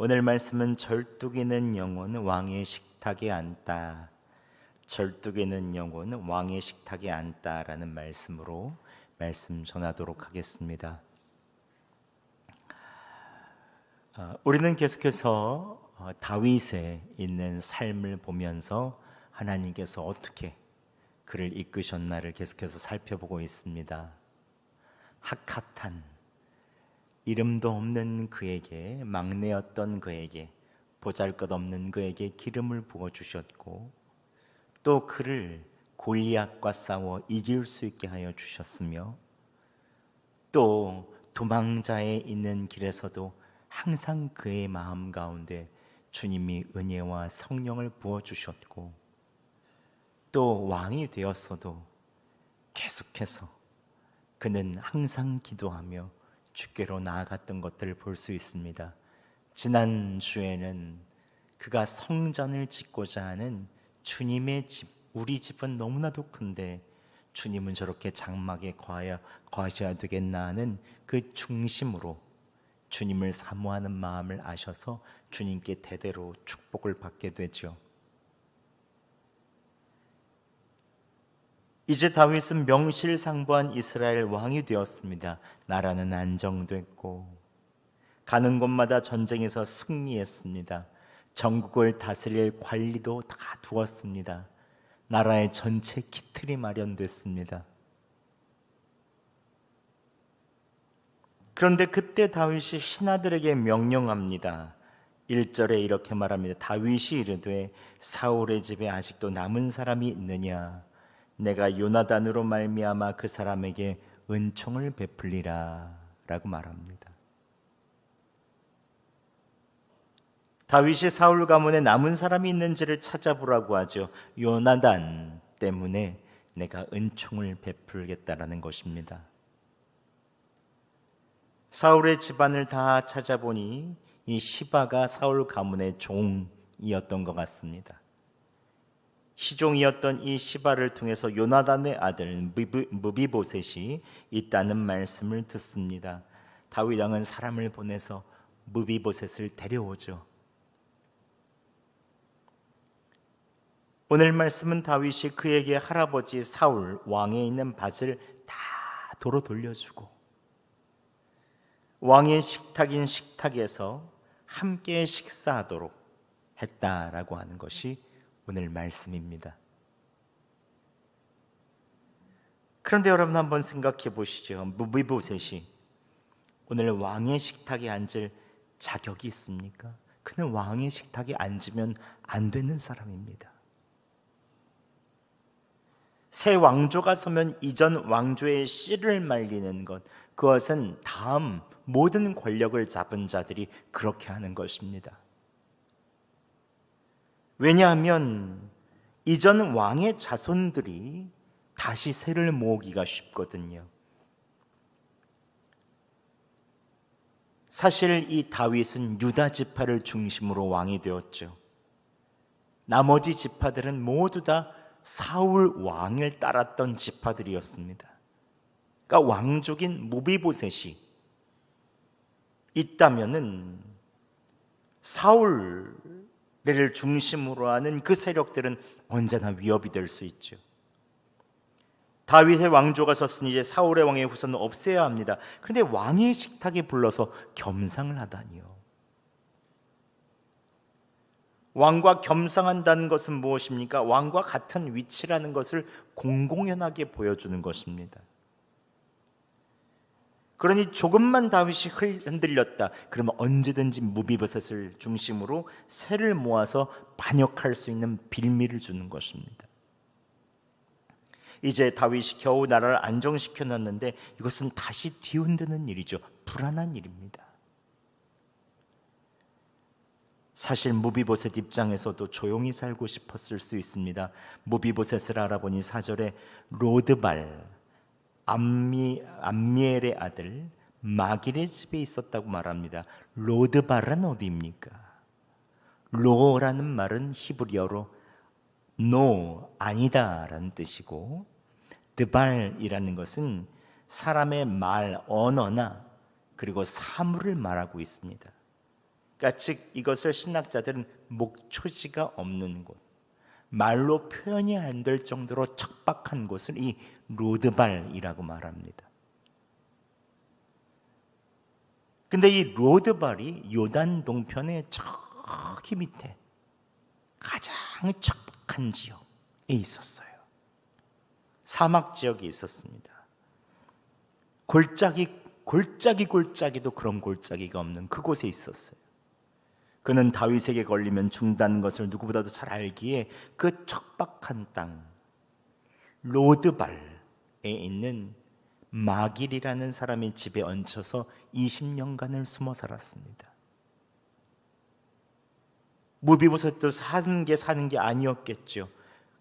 오늘 말씀은 절뚝이는 영혼 왕의 식탁에 앉다. 절뚝이는 영혼 왕의 식탁에 앉다라는 말씀으로 말씀 전하도록 하겠습니다. 우리는 계속해서 다윗의 있는 삶을 보면서 하나님께서 어떻게 그를 이끄셨나를 계속해서 살펴보고 있습니다. 학핫한 이름도 없는 그에게, 막내였던 그에게, 보잘것없는 그에게 기름을 부어주셨고 또 그를 골리앗과 싸워 이길 수 있게 하여 주셨으며 또 도망자에 있는 길에서도 항상 그의 마음 가운데 주님이 은혜와 성령을 부어주셨고 또 왕이 되었어도 계속해서 그는 항상 기도하며 주께로 나아갔던 것들을 볼 수 있습니다. 지난주에는 그가 성전을 짓고자 하는 주님의 집, 우리 집은 너무나도 큰데 주님은 저렇게 장막에 거하셔야 되겠나 하는 그 중심으로 주님을 사모하는 마음을 아셔서 주님께 대대로 축복을 받게 되죠. 이제 다윗은 명실상부한 이스라엘 왕이 되었습니다. 나라는 안정됐고 가는 곳마다 전쟁에서 승리했습니다. 전국을 다스릴 관리도 다 두었습니다. 나라의 전체 기틀이 마련됐습니다. 그런데 그때 다윗이 신하들에게 명령합니다. 1절에 이렇게 말합니다. 다윗이 이르되 사울의 집에 아직도 남은 사람이 있느냐? 내가 요나단으로 말미암아 그 사람에게 은총을 베풀리라 라고 말합니다. 다윗이 사울 가문에 남은 사람이 있는지를 찾아보라고 하죠. 요나단 때문에 내가 은총을 베풀겠다라는 것입니다. 사울의 집안을 다 찾아보니 이 시바가 사울 가문의 종이었던 것 같습니다. 시종이었던 이 시바를 통해서 요나단의 아들 무비보셋이 있다는 말씀을 듣습니다. 다윗 왕은 사람을 보내서 무비보셋을 데려오죠. 오늘 말씀은 다윗이 그에게 할아버지 사울 왕에 있는 밭을 다 도로 돌려주고 왕의 식탁인 식탁에서 함께 식사하도록 했다라고 하는 것이 오늘 말씀입니다. 그런데 여러분 한번 생각해 보시죠. 무비보셋이 오늘 왕의 식탁에 앉을 자격이 있습니까? 그는 왕의 식탁에 앉으면 안 되는 사람입니다. 새 왕조가 서면 이전 왕조의 씨를 말리는 것, 그것은 다음 모든 권력을 잡은 자들이 그렇게 하는 것입니다. 왜냐하면 이전 왕의 자손들이 다시 세를 모으기가 쉽거든요. 사실 이 다윗은 유다 지파를 중심으로 왕이 되었죠. 나머지 지파들은 모두 다 사울 왕을 따랐던 지파들이었습니다. 그러니까 왕족인 무비보셋이 있다면은 사울을 중심으로 하는 그 세력들은 언제나 위협이 될 수 있죠. 다윗의 왕조가 섰으니 이제 사울의 왕의 후손은 없애야 합니다. 그런데 왕의 식탁에 불러서 겸상을 하다니요. 왕과 겸상한다는 것은 무엇입니까? 왕과 같은 위치라는 것을 공공연하게 보여주는 것입니다. 그러니 조금만 다윗이 흔들렸다 그러면 언제든지 무비보셋을 중심으로 세를 모아서 반역할 수 있는 빌미를 주는 것입니다. 이제 다윗이 겨우 나라를 안정시켜 놨는데 이것은 다시 뒤흔드는 일이죠. 불안한 일입니다. 사실 무비보셋 입장에서도 조용히 살고 싶었을 수 있습니다. 무비보셋을 알아보니 4절에 로드발 암미엘의 아들 마길의 집에 있었다고 말합니다. 로드발은 어디입니까? 로라는 말은 히브리어로 no, 아니다 라는 뜻이고 드발이라는 것은 사람의 말, 언어나 그리고 사물을 말하고 있습니다. 그러니까 즉 이것을 신학자들은 목초지가 없는 곳, 말로 표현이 안 될 정도로 척박한 곳을 이 로드발이라고 말합니다. 근데 이 로드발이 요단 동편의 저기 밑에 가장 척박한 지역에 있었어요. 사막 지역에 있었습니다. 골짜기도 그런 골짜기가 없는 그곳에 있었어요. 그는 다윗에게 걸리면 죽는다는 것을 누구보다도 잘 알기에 그 척박한 땅 로드발에 있는 마길이라는 사람의 집에 얹혀서 20년간을 숨어 살았습니다. 무비보셋도 사는 게 아니었겠죠.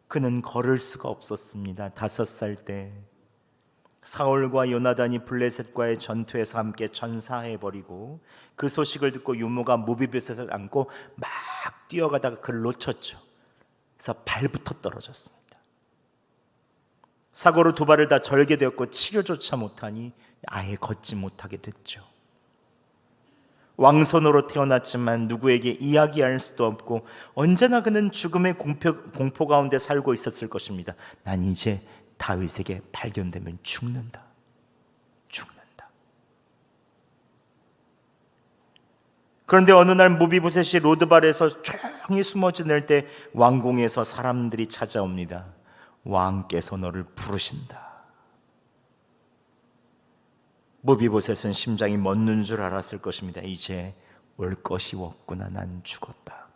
그는 걸을 수가 없었습니다. 5살 때 사울과 요나단이 블레셋과의 전투에서 함께 전사해버리고 그 소식을 듣고 유모가 무비보셋을 안고 막 뛰어가다가 그를 놓쳤죠. 그래서 발부터 떨어졌습니다. 사고로 2발을 다 절개되었고 치료조차 못하니 아예 걷지 못하게 됐죠. 왕손으로 태어났지만 누구에게 이야기할 수도 없고 언제나 그는 죽음의 공포 가운데 살고 있었을 것입니다. 난 이제 다윗에게 발견되면 죽는다. 그런데 어느 날 무비보셋이 로드발에서 조용히 숨어 지낼 때 왕궁에서 사람들이 찾아옵니다. 왕께서 너를 부르신다. 무비보셋은 심장이 멎는 줄 알았을 것입니다. 이제 올 것이 없구나. 난 죽었다.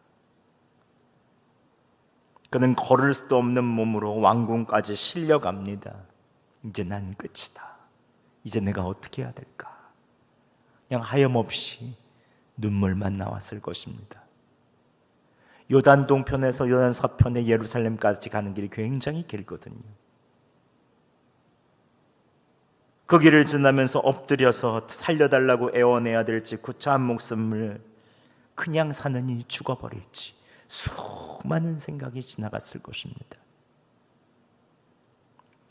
그는 걸을 수도 없는 몸으로 왕궁까지 실려갑니다. 이제 난 끝이다. 이제 내가 어떻게 해야 될까? 그냥 하염없이 눈물만 나왔을 것입니다. 요단 동편에서 요단 서편의 예루살렘까지 가는 길이 굉장히 길거든요. 그 길을 지나면서 엎드려서 살려달라고 애원해야 될지 구차한 목숨을 그냥 사느니 죽어버릴지 수많은 생각이 지나갔을 것입니다.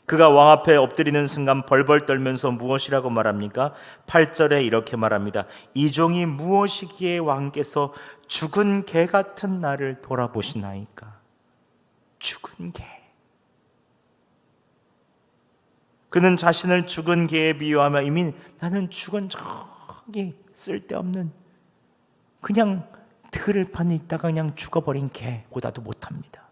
그가 왕 앞에 엎드리는 순간 벌벌 떨면서 무엇이라고 말합니까? 8절에 이렇게 말합니다. 이 종이 무엇이기에 왕께서 죽은 개 같은 나를 돌아보시나이까? 죽은 개. 그는 자신을 죽은 개에 비유하며 이미 나는 죽은 저기 쓸데없는 그냥 들판에 있다가 그냥 죽어버린 개보다도 못합니다.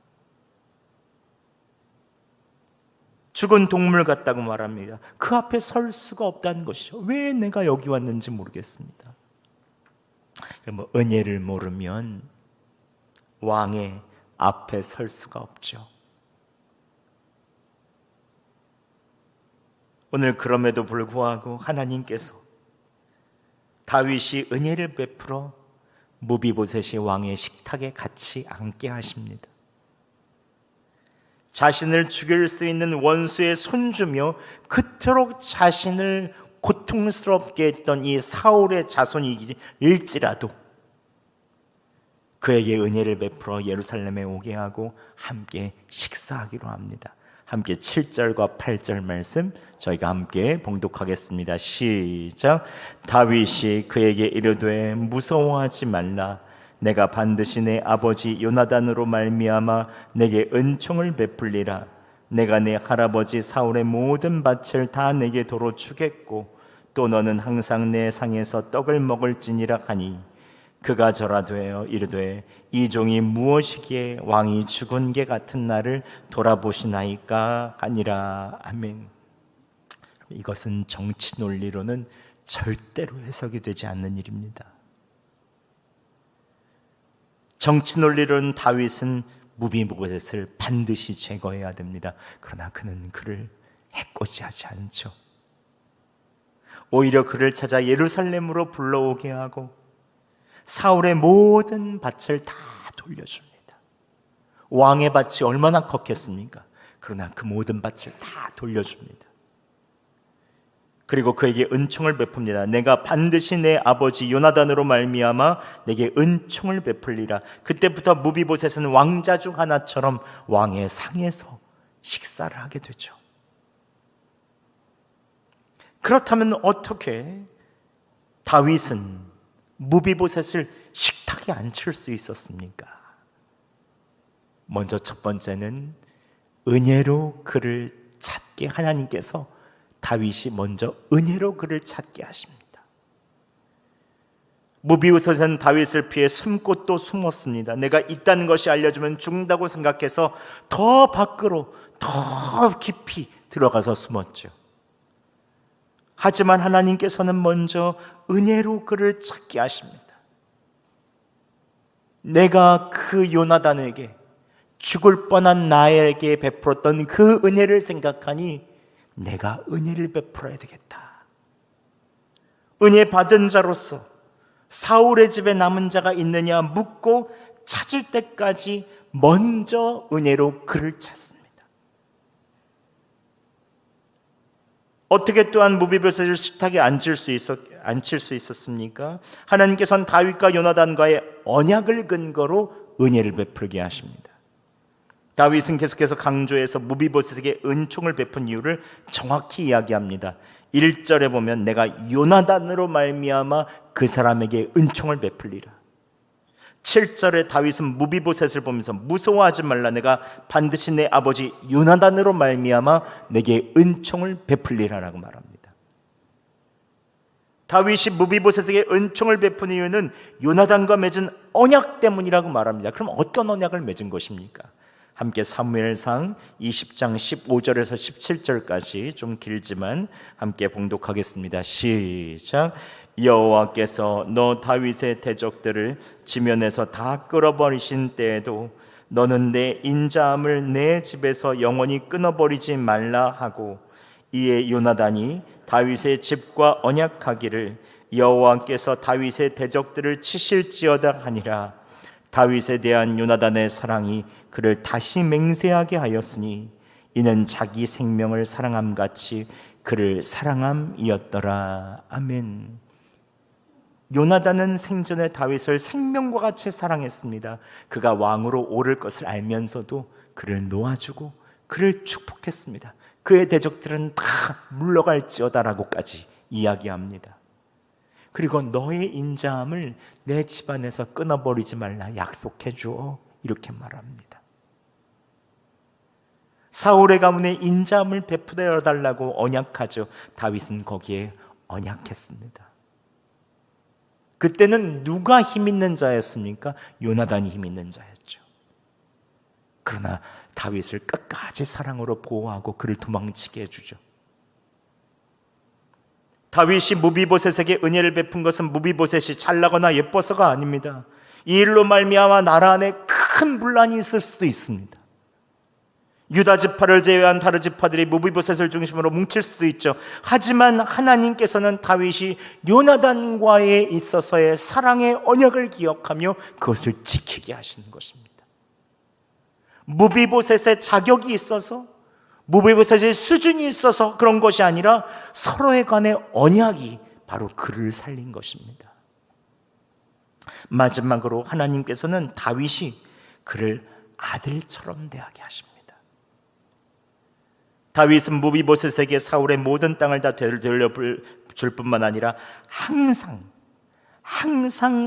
죽은 동물 같다고 말합니다. 그 앞에 설 수가 없다는 것이죠. 왜 내가 여기 왔는지 모르겠습니다. 은혜를 모르면 왕의 앞에 설 수가 없죠. 오늘 그럼에도 불구하고 하나님께서 다윗이 은혜를 베풀어 무비보셋이 왕의 식탁에 같이 앉게 하십니다. 자신을 죽일 수 있는 원수의 손주며 그토록 자신을 고통스럽게 했던 이 사울의 자손일지라도 그에게 은혜를 베풀어 예루살렘에 오게 하고 함께 식사하기로 합니다. 함께 7절과 8절 말씀 저희가 함께 봉독하겠습니다. 시작. 다윗이 그에게 이르되 무서워하지 말라. 내가 반드시 내 아버지 요나단으로 말미암아 내게 은총을 베풀리라. 내가 내 할아버지 사울의 모든 밭을 다 내게 도로 주겠고 또 너는 항상 내 상에서 떡을 먹을지니라 하니 그가 절하되어 이르되 이 종이 무엇이기에 왕이 죽은 개 같은 나를 돌아보시나이까 하니라. 아멘. 이것은 정치 논리로는 절대로 해석이 되지 않는 일입니다. 정치 논리로는 다윗은 무비보셋을 반드시 제거해야 됩니다. 그러나 그는 그를 해코지하지 않죠. 오히려 그를 찾아 예루살렘으로 불러오게 하고 사울의 모든 밭을 다 돌려줍니다. 왕의 밭이 얼마나 컸겠습니까? 그러나 그 모든 밭을 다 돌려줍니다. 그리고 그에게 은총을 베풉니다. 내가 반드시 내 아버지 요나단으로 말미암아 내게 은총을 베풀리라. 그때부터 무비보셋은 왕자 중 하나처럼 왕의 상에서 식사를 하게 되죠. 그렇다면 어떻게 다윗은 무비보셋을 식탁에 앉힐 수 있었습니까? 먼저 첫 번째는 은혜로 그를 찾게 하나님께서 다윗이 먼저 은혜로 그를 찾게 하십니다. 무비보셋은 다윗을 피해 숨고 또 숨었습니다. 내가 있다는 것이 알려주면 죽는다고 생각해서 더 밖으로 더 깊이 들어가서 숨었죠. 하지만 하나님께서는 먼저 은혜로 그를 찾게 하십니다. 내가 그 요나단에게 죽을 뻔한 나에게 베풀었던 그 은혜를 생각하니 내가 은혜를 베풀어야 되겠다. 은혜 받은 자로서 사울의 집에 남은 자가 있느냐 묻고 찾을 때까지 먼저 은혜로 그를 찾습니다. 어떻게 또한 무비보셋을 식탁에 앉힐 수 있었습니까? 하나님께서는 다윗과 요나단과의 언약을 근거로 은혜를 베풀게 하십니다. 다윗은 계속해서 강조해서 무비보셋에게 은총을 베푼 이유를 정확히 이야기합니다. 1절에 보면 내가 요나단으로 말미암아 그 사람에게 은총을 베풀리라. 7절에 다윗은 무비보셋을 보면서 무서워하지 말라, 내가 반드시 내 아버지 요나단으로 말미암아 내게 은총을 베풀리라라고 말합니다. 다윗이 무비보셋에게 은총을 베푼 이유는 요나단과 맺은 언약 때문이라고 말합니다. 그럼 어떤 언약을 맺은 것입니까? 함께 사무엘상 20장 15절에서 17절까지 좀 길지만 함께 봉독하겠습니다. 시작. 여호와께서 너 다윗의 대적들을 지면에서 다 끌어버리신 때에도 너는 내 인자함을 내 집에서 영원히 끊어버리지 말라 하고, 이에 요나단이 다윗의 집과 언약하기를 여호와께서 다윗의 대적들을 치실지어다 하니라. 다윗에 대한 요나단의 사랑이 그를 다시 맹세하게 하였으니 이는 자기 생명을 사랑함같이 그를 사랑함이었더라. 아멘. 요나단은 생전에 다윗을 생명과 같이 사랑했습니다. 그가 왕으로 오를 것을 알면서도 그를 놓아주고 그를 축복했습니다. 그의 대적들은 다 물러갈지어다라고까지 이야기합니다. 그리고 너의 인자함을 내 집안에서 끊어버리지 말라 약속해 줘, 이렇게 말합니다. 사울의 가문에 인자함을 베풀어 달라고 언약하죠. 다윗은 거기에 언약했습니다. 그때는 누가 힘 있는 자였습니까? 요나단이 힘 있는 자였죠. 그러나 다윗을 끝까지 사랑으로 보호하고 그를 도망치게 해주죠. 다윗이 무비보셋에게 은혜를 베푼 것은 무비보셋이 잘나거나 예뻐서가 아닙니다. 이 일로 말미암아 나라 안에 큰 분란이 있을 수도 있습니다. 유다 지파를 제외한 다른 지파들이 무비보셋을 중심으로 뭉칠 수도 있죠. 하지만 하나님께서는 다윗이 요나단과에 있어서의 사랑의 언약을 기억하며 그것을 지키게 하시는 것입니다. 무비보셋의 자격이 있어서, 무비보셋의 수준이 있어서 그런 것이 아니라 서로에 관해 언약이 바로 그를 살린 것입니다. 마지막으로 하나님께서는 다윗이 그를 아들처럼 대하게 하십니다. 다윗은 무비보셋에게 사울의 모든 땅을 다 돌려줄 뿐만 아니라 항상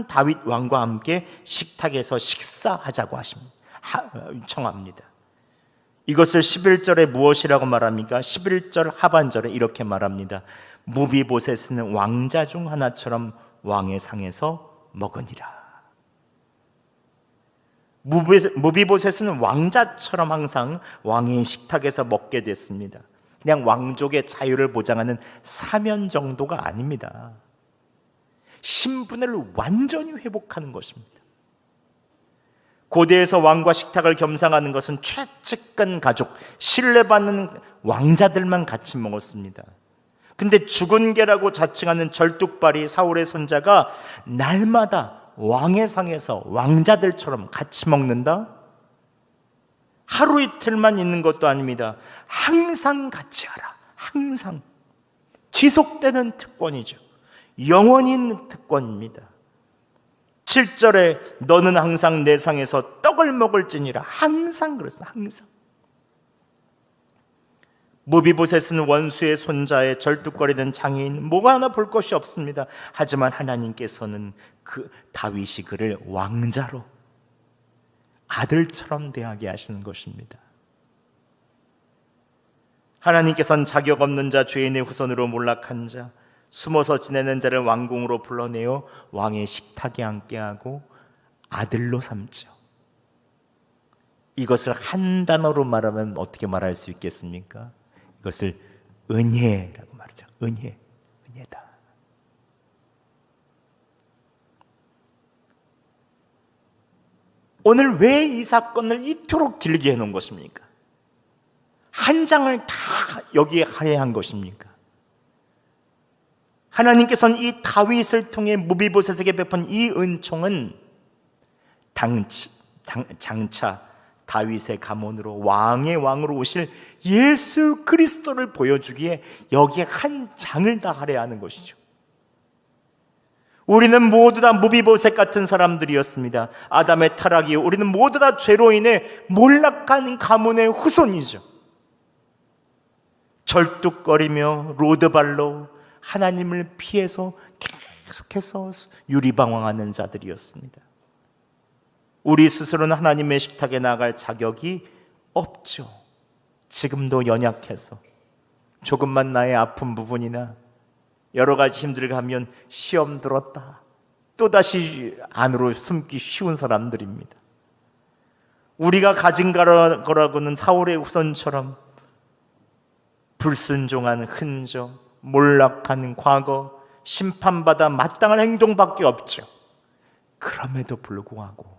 다윗 왕과 함께 식탁에서 식사하자고 청합니다. 이것을 11절에 무엇이라고 말합니까? 11절 하반절에 이렇게 말합니다. 무비보셋은 왕자 중 하나처럼 왕의 상에서 먹으니라. 무비보셋은 왕자처럼 항상 왕의 식탁에서 먹게 됐습니다. 그냥 왕족의 자유를 보장하는 사면 정도가 아닙니다. 신분을 완전히 회복하는 것입니다. 고대에서 왕과 식탁을 겸상하는 것은 최측근 가족, 신뢰받는 왕자들만 같이 먹었습니다. 근데 죽은 개라고 자칭하는 절뚝발이 사울의 손자가 날마다 왕의 상에서 왕자들처럼 같이 먹는다? 하루 이틀만 있는 것도 아닙니다. 항상 같이 하라. 항상. 지속되는 특권이죠. 영원히 있는 특권입니다. 7절에 너는 항상 내 상에서 떡을 먹을지니라. 항상 그렇습니다. 항상. 무비보셋은 원수의 손자에 절뚝거리는 장애인, 뭐가 하나 볼 것이 없습니다. 하지만 하나님께서는 그 다윗이 그를 왕자로, 아들처럼 대하게 하시는 것입니다. 하나님께서는 자격 없는 자, 죄인의 후손으로 몰락한 자, 숨어서 지내는 자를 왕궁으로 불러내어 왕의 식탁에 앉게 하고 아들로 삼죠. 이것을 한 단어로 말하면 어떻게 말할 수 있겠습니까? 이것을 은혜라고 말하죠. 은혜다. 오늘 왜 이 사건을 이토록 길게 해놓은 것입니까? 한 장을 다 여기에 할애한 것입니까? 하나님께서는 이 다윗을 통해 무비보셋에게 베푼 이 은총은 장차 다윗의 가문으로 왕의 왕으로 오실 예수 그리스도를 보여주기에 여기에 한 장을 다 할애하는 것이죠. 우리는 모두 다 무비보셋 같은 사람들이었습니다. 아담의 타락 이후 우리는 모두 다 죄로 인해 몰락한 가문의 후손이죠. 절뚝거리며 로드발로 하나님을 피해서 계속해서 유리방황하는 자들이었습니다. 우리 스스로는 하나님의 식탁에 나갈 자격이 없죠. 지금도 연약해서 조금만 나의 아픈 부분이나 여러 가지 힘들게 하면 시험 들었다, 또다시 안으로 숨기 쉬운 사람들입니다. 우리가 가진 거라고는 사울의 후손처럼 불순종한 흔적, 몰락한 과거, 심판받아 마땅한 행동밖에 없죠. 그럼에도 불구하고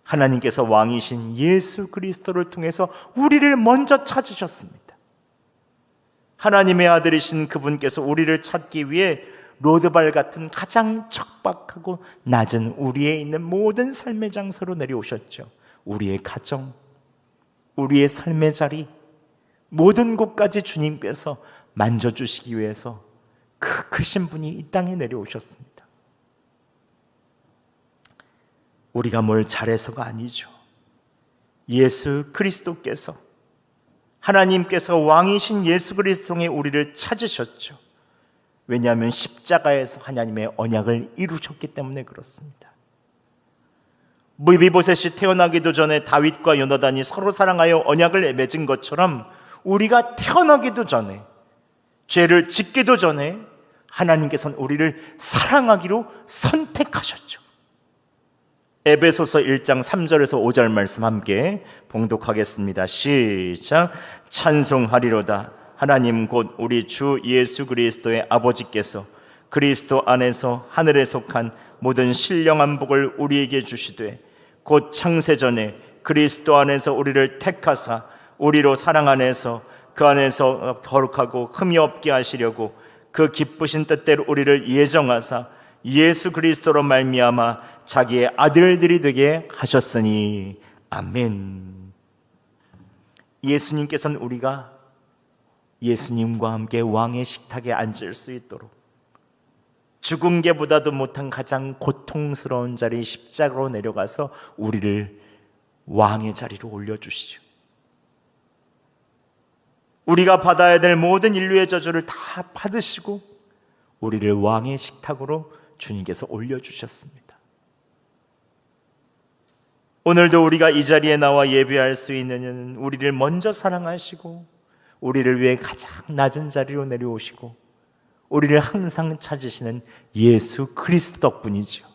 하나님께서 왕이신 예수 그리스도를 통해서 우리를 먼저 찾으셨습니다. 하나님의 아들이신 그분께서 우리를 찾기 위해 로드발 같은 가장 척박하고 낮은 우리에 있는 모든 삶의 장소로 내려오셨죠. 우리의 가정, 우리의 삶의 자리, 모든 곳까지 주님께서 만져주시기 위해서 그 크신 분이 이 땅에 내려오셨습니다. 우리가 뭘 잘해서가 아니죠. 예수 그리스도께서, 하나님께서 왕이신 예수 그리스도 통해 우리를 찾으셨죠. 왜냐하면 십자가에서 하나님의 언약을 이루셨기 때문에 그렇습니다. 무비보셋이 태어나기도 전에 다윗과 요나단이 서로 사랑하여 언약을 맺은 것처럼 우리가 태어나기도 전에, 죄를 짓기도 전에 하나님께서는 우리를 사랑하기로 선택하셨죠. 에베소서 1장 3절에서 5절 말씀 함께 봉독하겠습니다. 시작. 찬송하리로다. 하나님 곧 우리 주 예수 그리스도의 아버지께서 그리스도 안에서 하늘에 속한 모든 신령한 복을 우리에게 주시되 곧 창세전에 그리스도 안에서 우리를 택하사 우리로 사랑 안에서 그 안에서 거룩하고 흠이 없게 하시려고 그 기쁘신 뜻대로 우리를 예정하사 예수 그리스도로 말미암아 자기의 아들들이 되게 하셨으니 아멘. 예수님께서는 우리가 예수님과 함께 왕의 식탁에 앉을 수 있도록 죽은 게보다도 못한 가장 고통스러운 자리 십자가로 내려가서 우리를 왕의 자리로 올려주시죠. 우리가 받아야 될 모든 인류의 저주를 다 받으시고 우리를 왕의 식탁으로 주님께서 올려주셨습니다. 오늘도 우리가 이 자리에 나와 예배할 수 있는 이는 우리를 먼저 사랑하시고 우리를 위해 가장 낮은 자리로 내려오시고 우리를 항상 찾으시는 예수 그리스도 덕분이죠.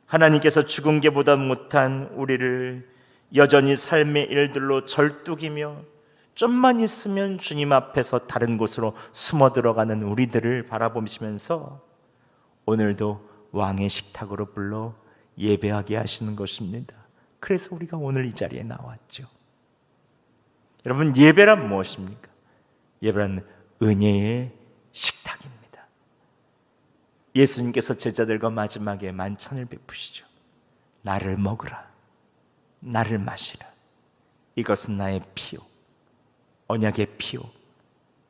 하나님께서 죽은 게보다 못한 우리를 여전히 삶의 일들로 절뚝이며 좀만 있으면 주님 앞에서 다른 곳으로 숨어 들어가는 우리들을 바라보시면서 오늘도 왕의 식탁으로 불러 예배하게 하시는 것입니다. 그래서 우리가 오늘 이 자리에 나왔죠. 여러분, 예배란 무엇입니까? 예배란 은혜의 식탁입니다. 예수님께서 제자들과 마지막에 만찬을 베푸시죠. 나를 먹으라, 나를 마시라. 이것은 나의 피요, 언약의 피요,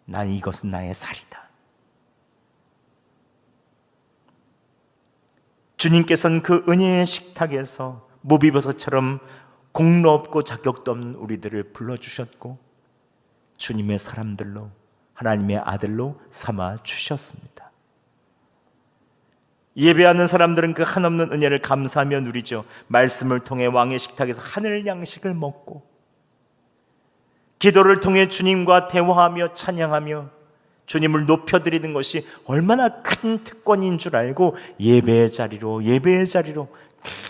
난 이것은 나의 살이다. 주님께서는 그 은혜의 식탁에서 무비버섯처럼 공로 없고 자격도 없는 우리들을 불러주셨고 주님의 사람들로, 하나님의 아들로 삼아 주셨습니다. 예배하는 사람들은 그 한없는 은혜를 감사하며 누리죠. 말씀을 통해 왕의 식탁에서 하늘 양식을 먹고, 기도를 통해 주님과 대화하며 찬양하며 주님을 높여드리는 것이 얼마나 큰 특권인 줄 알고 예배의 자리로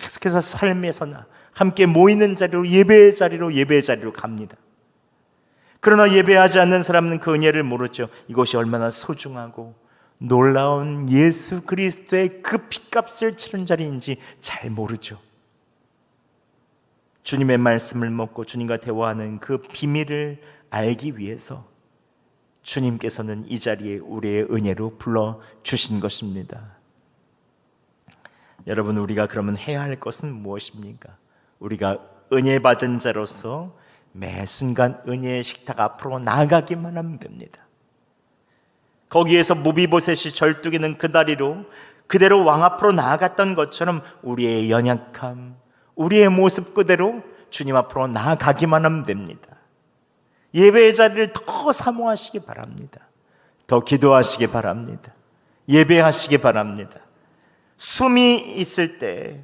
계속해서 삶에서나 함께 모이는 자리로, 예배의 자리로 갑니다. 그러나 예배하지 않는 사람은 그 은혜를 모르죠. 이것이 얼마나 소중하고 놀라운 예수 그리스도의 그 핏값을 치른 자리인지 잘 모르죠. 주님의 말씀을 먹고 주님과 대화하는 그 비밀을 알기 위해서 주님께서는 이 자리에 우리의 은혜로 불러주신 것입니다. 여러분, 우리가 그러면 해야 할 것은 무엇입니까? 우리가 은혜 받은 자로서 매 순간 은혜의 식탁 앞으로 나아가기만 하면 됩니다. 거기에서 무비보셋이 절뚝이는 그 다리로 그대로 왕 앞으로 나아갔던 것처럼 우리의 연약함, 우리의 모습 그대로 주님 앞으로 나아가기만 하면 됩니다. 예배의 자리를 더 사모하시기 바랍니다. 더 기도하시기 바랍니다. 예배하시기 바랍니다. 숨이 있을 때,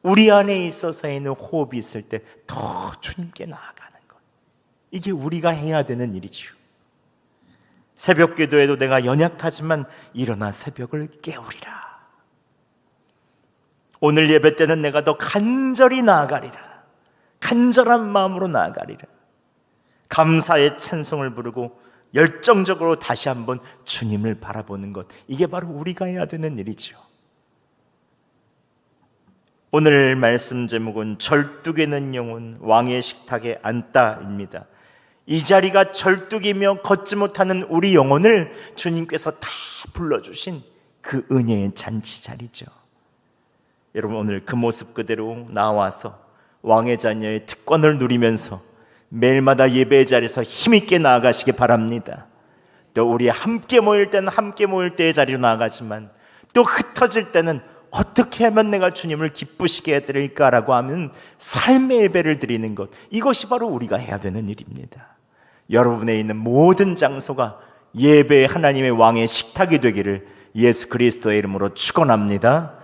우리 안에 있어서 있는 호흡이 있을 때 더 주님께 나아가는 것, 이게 우리가 해야 되는 일이죠. 새벽 기도에도 내가 연약하지만 일어나 새벽을 깨우리라. 오늘 예배 때는 내가 더 간절히 나아가리라. 간절한 마음으로 나아가리라. 감사의 찬송을 부르고 열정적으로 다시 한번 주님을 바라보는 것, 이게 바로 우리가 해야 되는 일이죠. 오늘 말씀 제목은 절뚝이는 영혼 왕의 식탁에 앉다입니다. 이 자리가 절뚝이며 걷지 못하는 우리 영혼을 주님께서 다 불러주신 그 은혜의 잔치 자리죠. 여러분, 오늘 그 모습 그대로 나와서 왕의 자녀의 특권을 누리면서 매일마다 예배의 자리에서 힘있게 나아가시기 바랍니다. 또 우리 함께 모일 때는 함께 모일 때의 자리로 나아가지만, 또 흩어질 때는 어떻게 하면 내가 주님을 기쁘시게 해드릴까라고 하면 삶의 예배를 드리는 것, 이것이 바로 우리가 해야 되는 일입니다. 여러분에 있는 모든 장소가 예배 하나님의 왕의 식탁이 되기를 예수 그리스도의 이름으로 축원합니다.